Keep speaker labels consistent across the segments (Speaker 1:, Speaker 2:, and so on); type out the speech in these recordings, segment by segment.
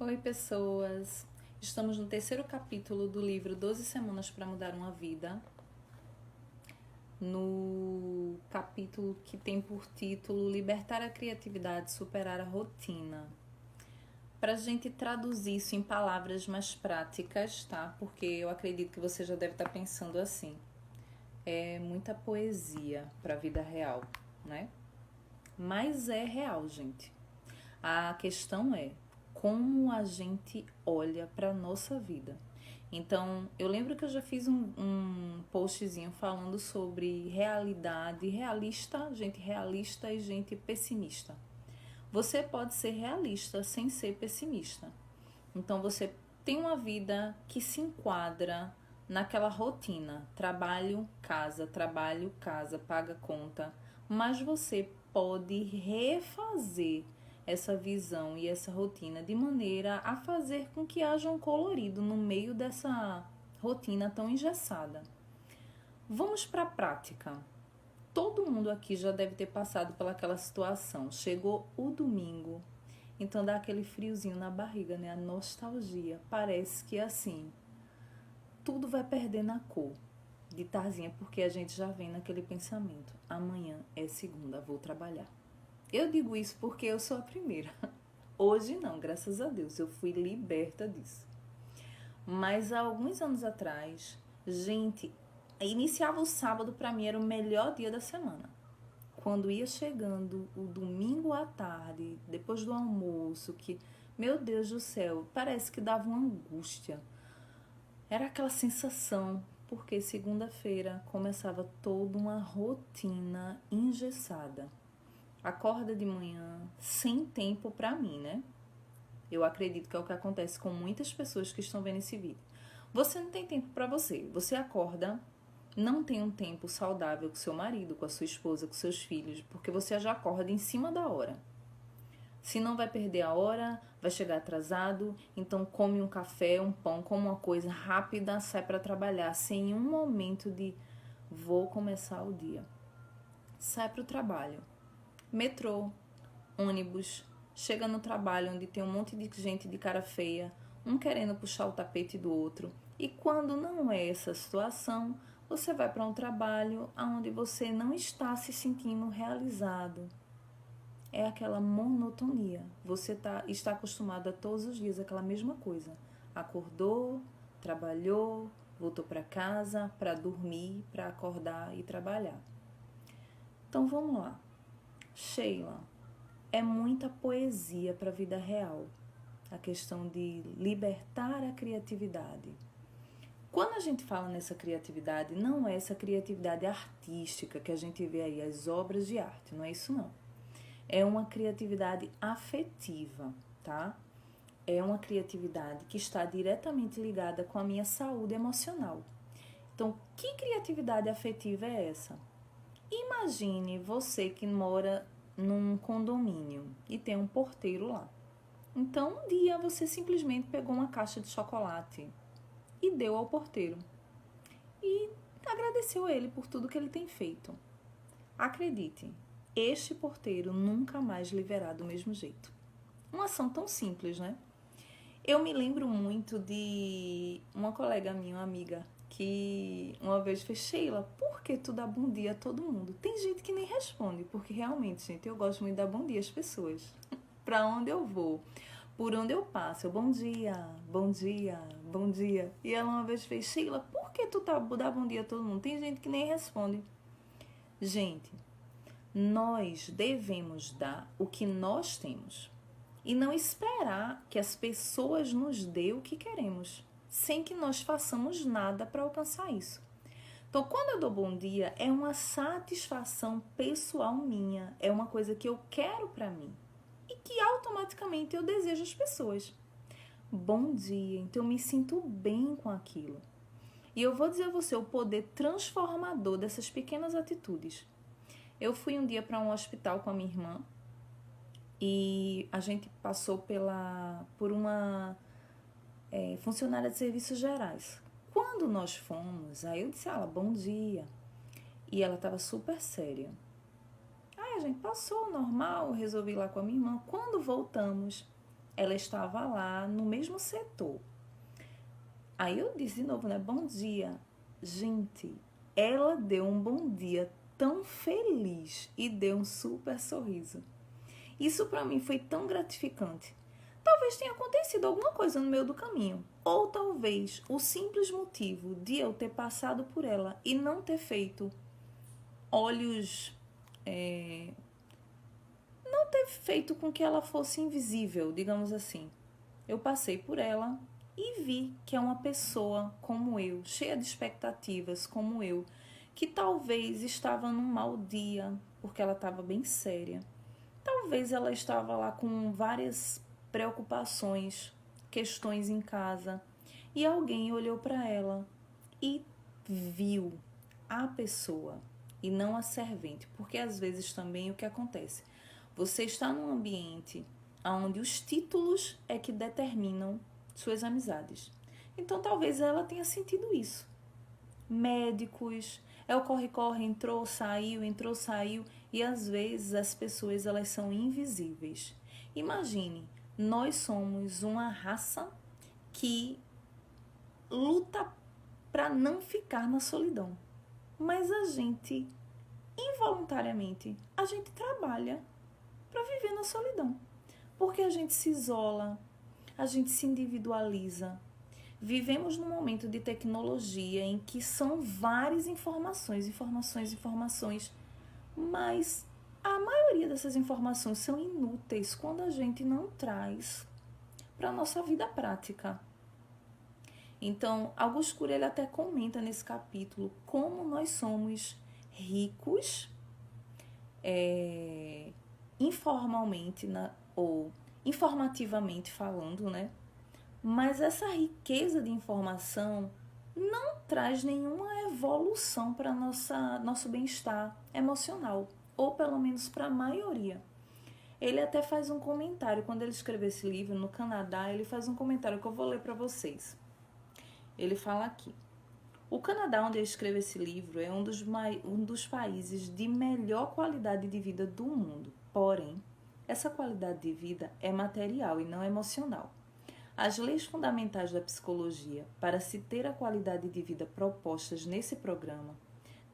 Speaker 1: Oi, pessoas! Estamos no terceiro capítulo do livro 12 Semanas para Mudar uma Vida, no capítulo que tem por título Libertar a Criatividade, Superar a Rotina. Para a gente traduzir isso em palavras mais práticas, tá? Porque eu acredito que você já deve estar pensando assim. É muita poesia para a vida real, né? Mas é real, gente. A questão é como a gente olha para a nossa vida. Então, eu lembro que eu já fiz um postzinho falando sobre realidade realista, gente realista e gente pessimista. Você pode ser realista sem ser pessimista. Então, você tem uma vida que se enquadra naquela rotina: trabalho, casa, paga conta, mas você pode refazer essa visão e essa rotina de maneira a fazer com que haja um colorido no meio dessa rotina tão engessada. Vamos para a prática. Todo mundo aqui já deve ter passado pelaquela situação. Chegou o domingo, então dá aquele friozinho na barriga, né? A nostalgia. Parece que assim, tudo vai perder na cor de tarzinha, porque a gente já vem naquele pensamento: amanhã é segunda, vou trabalhar. Eu digo isso porque eu sou a primeira. Hoje não, graças a Deus, eu fui liberta disso. Mas há alguns anos atrás, gente, iniciava o sábado, para mim era o melhor dia da semana. Quando ia chegando o domingo à tarde, depois do almoço, que, meu Deus do céu, parece que dava uma angústia. Era aquela sensação, porque segunda-feira começava toda uma rotina engessada. Acorda de manhã sem tempo para mim, né? Eu acredito que é o que acontece com muitas pessoas que estão vendo esse vídeo. Você não tem tempo para você. Você acorda, não tem um tempo saudável com seu marido, com a sua esposa, com seus filhos, porque você já acorda em cima da hora. Se não vai perder a hora, vai chegar atrasado, então come um café, um pão, come uma coisa rápida, sai para trabalhar, sem um momento de vou começar o dia. Sai para o trabalho. Metrô, ônibus, chega no trabalho onde tem um monte de gente de cara feia, um querendo puxar o tapete do outro. E quando não é essa situação, você vai para um trabalho onde você não está se sentindo realizado. É aquela monotonia. Você está acostumado a todos os dias aquela mesma coisa. Acordou, trabalhou, voltou para casa para dormir, para acordar e trabalhar. Então vamos lá. Sheila, é muita poesia para a vida real. A questão de libertar a criatividade. Quando a gente fala nessa criatividade, não é essa criatividade artística que a gente vê aí, as obras de arte, não é isso não. É uma criatividade afetiva, tá? É uma criatividade que está diretamente ligada com a minha saúde emocional. Então, que criatividade afetiva é essa? Imagine você que mora num condomínio e tem um porteiro lá. Então, um dia você simplesmente pegou uma caixa de chocolate e deu ao porteiro. E agradeceu ele por tudo que ele tem feito. Acredite, este porteiro nunca mais lhe verá do mesmo jeito. Uma ação tão simples, né? Eu me lembro muito de uma colega minha, uma amiga, que uma vez fez: Sheila, por que tu dá bom dia a todo mundo? Tem gente que nem responde, porque realmente, gente, eu gosto muito de dar bom dia às pessoas. Pra onde eu vou, por onde eu passo, eu bom dia, bom dia, bom dia. E ela uma vez fez: Sheila, por que tu dá bom dia a todo mundo? Tem gente que nem responde. Gente, nós devemos dar o que nós temos e não esperar que as pessoas nos dêem o que queremos, sem que nós façamos nada para alcançar isso. Então, quando eu dou bom dia, é uma satisfação pessoal minha, é uma coisa que eu quero para mim e que automaticamente eu desejo às pessoas. Bom dia, então eu me sinto bem com aquilo. E eu vou dizer a você o poder transformador dessas pequenas atitudes. Eu fui um dia para um hospital com a minha irmã e a gente passou por uma funcionária de serviços gerais. Quando nós fomos, aí eu disse a ela: bom dia. E ela estava super séria. Aí a gente passou normal, resolvi ir lá com a minha irmã. Quando voltamos, ela estava lá no mesmo setor. Aí eu disse de novo, né? Bom dia. Gente, ela deu um bom dia tão feliz e deu um super sorriso. Isso para mim foi tão gratificante. Talvez tenha acontecido alguma coisa no meio do caminho. Ou talvez o simples motivo de eu ter passado por ela e não ter feito olhos... não ter feito com que ela fosse invisível, digamos assim. Eu passei por ela e vi que é uma pessoa como eu, cheia de expectativas como eu, que talvez estava num mau dia, porque ela estava bem séria. Talvez ela estava lá com várias preocupações, questões em casa, e alguém olhou para ela e viu a pessoa e não a servente, porque às vezes também o que acontece? Você está num ambiente onde os títulos é que determinam suas amizades. Então talvez ela tenha sentido isso. Médicos, é o corre-corre, entrou, saiu, e às vezes as pessoas elas são invisíveis. Imagine, nós somos uma raça que luta para não ficar na solidão. Mas a gente, involuntariamente, a gente trabalha para viver na solidão. Porque a gente se isola, a gente se individualiza. Vivemos num momento de tecnologia em que são várias informações, mas a maioria dessas informações são inúteis quando a gente não traz para a nossa vida prática. Então, Augusto Cury ele até comenta nesse capítulo como nós somos ricos informalmente ou informativamente falando, né? Mas essa riqueza de informação não traz nenhuma evolução para nosso bem-estar emocional, ou pelo menos para a maioria. Ele até faz um comentário, quando ele escreveu esse livro no Canadá, ele faz um comentário que eu vou ler para vocês. Ele fala aqui: o Canadá, onde ele escreveu esse livro, é um dos países de melhor qualidade de vida do mundo. Porém, essa qualidade de vida é material e não emocional. As leis fundamentais da psicologia para se ter a qualidade de vida propostas nesse programa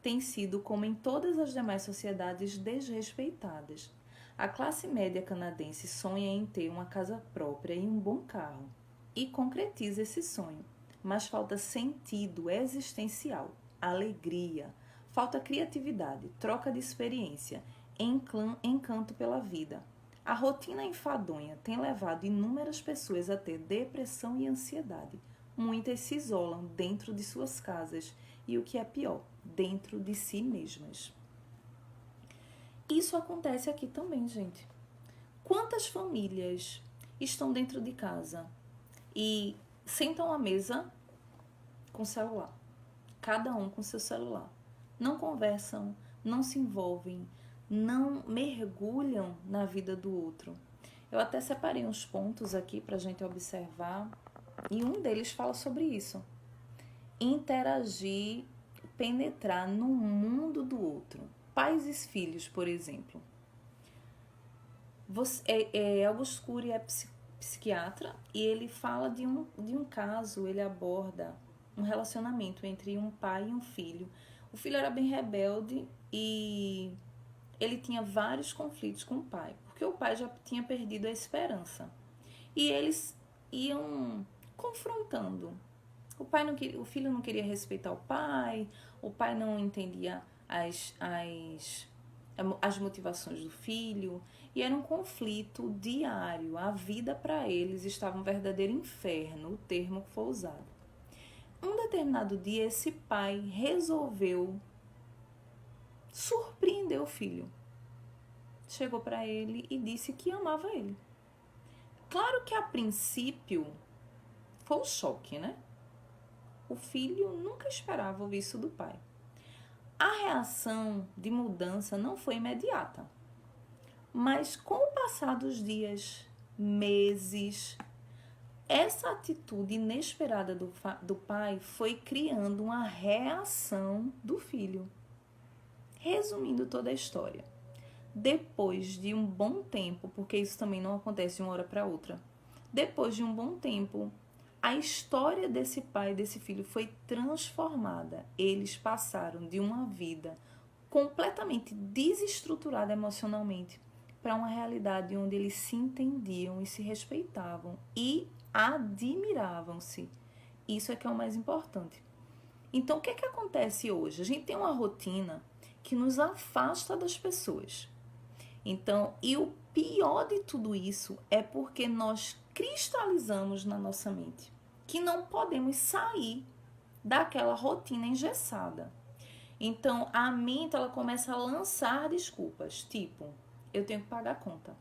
Speaker 1: têm sido, como em todas as demais sociedades, desrespeitadas. A classe média canadense sonha em ter uma casa própria e um bom carro, e concretiza esse sonho, mas falta sentido existencial, alegria, falta criatividade, troca de experiência, encanto pela vida. A rotina enfadonha tem levado inúmeras pessoas a ter depressão e ansiedade. Muitas se isolam dentro de suas casas e, o que é pior, dentro de si mesmas. Isso acontece aqui também, gente. Quantas famílias estão dentro de casa e sentam à mesa com celular? Cada um com seu celular. Não conversam, não se envolvem, não mergulham na vida do outro. Eu até separei uns pontos aqui para a gente observar e um deles fala sobre isso. Interagir, penetrar no mundo do outro. Pais e filhos, por exemplo. Augusto Cury é psiquiatra e ele fala de um caso, ele aborda um relacionamento entre um pai e um filho. O filho era bem rebelde e ele tinha vários conflitos com o pai, porque o pai já tinha perdido a esperança. E eles iam confrontando. O filho não queria respeitar o pai não entendia as motivações do filho, e era um conflito diário. A vida para eles estava um verdadeiro inferno, o termo que foi usado. Um determinado dia, esse pai resolveu surpreender o filho. Chegou para ele e disse que amava ele. Claro que a princípio foi um choque, né? O filho nunca esperava ouvir isso do pai. A reação de mudança não foi imediata. Mas com o passar dos dias, meses, essa atitude inesperada do pai foi criando uma reação do filho. Resumindo toda a história, depois de um bom tempo, porque isso também não acontece de uma hora para outra, Depois de um bom tempo, a história desse pai e desse filho foi transformada. Eles passaram de uma vida completamente desestruturada emocionalmente para uma realidade onde eles se entendiam e se respeitavam e admiravam-se. Isso é que é o mais importante. Então, o que é que acontece hoje? A gente tem uma rotina que nos afasta das pessoas. Então, e o pior de tudo isso é porque nós cristalizamos na nossa mente que não podemos sair daquela rotina engessada. Então, a mente ela começa a lançar desculpas, tipo, eu tenho que pagar a conta,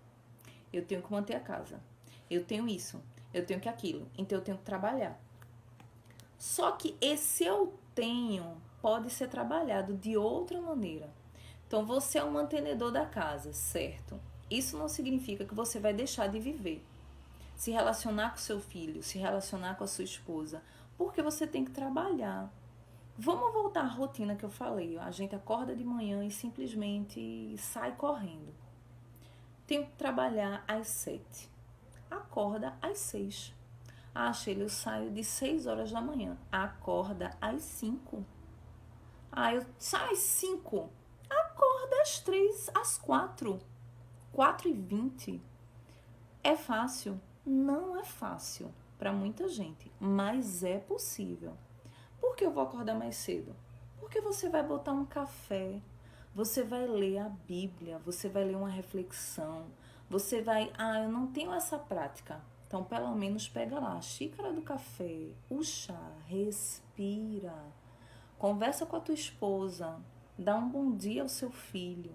Speaker 1: eu tenho que manter a casa, eu tenho isso, eu tenho que aquilo, então eu tenho que trabalhar. Só que esse eu tenho pode ser trabalhado de outra maneira. Então, você é um mantenedor da casa, certo? Isso não significa que você vai deixar de viver, se relacionar com seu filho, se relacionar com a sua esposa, porque você tem que trabalhar. Vamos voltar à rotina que eu falei. A gente acorda de manhã e simplesmente sai correndo. Tenho que trabalhar às 7. Acorda às 6. Ah, Sheila, eu saio de 6 horas da manhã. Acorda às 5. Ah, eu saio às 5. Acorda às 3, às 4. 4h20. É fácil? Não é fácil para muita gente, mas é possível. Por que eu vou acordar mais cedo? Porque você vai botar um café, você vai ler a Bíblia, você vai ler uma reflexão, você vai... Ah, eu não tenho essa prática. Então, pelo menos pega lá a xícara do café, o chá, respira, conversa com a tua esposa, dá um bom dia ao seu filho.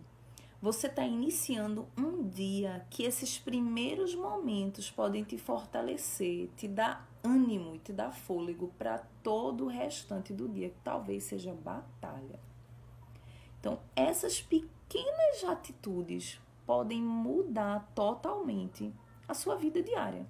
Speaker 1: Você está iniciando um dia que esses primeiros momentos podem te fortalecer, te dar ânimo e te dar fôlego para todo o restante do dia, que talvez seja batalha. Então, essas pequenas atitudes podem mudar totalmente a sua vida diária.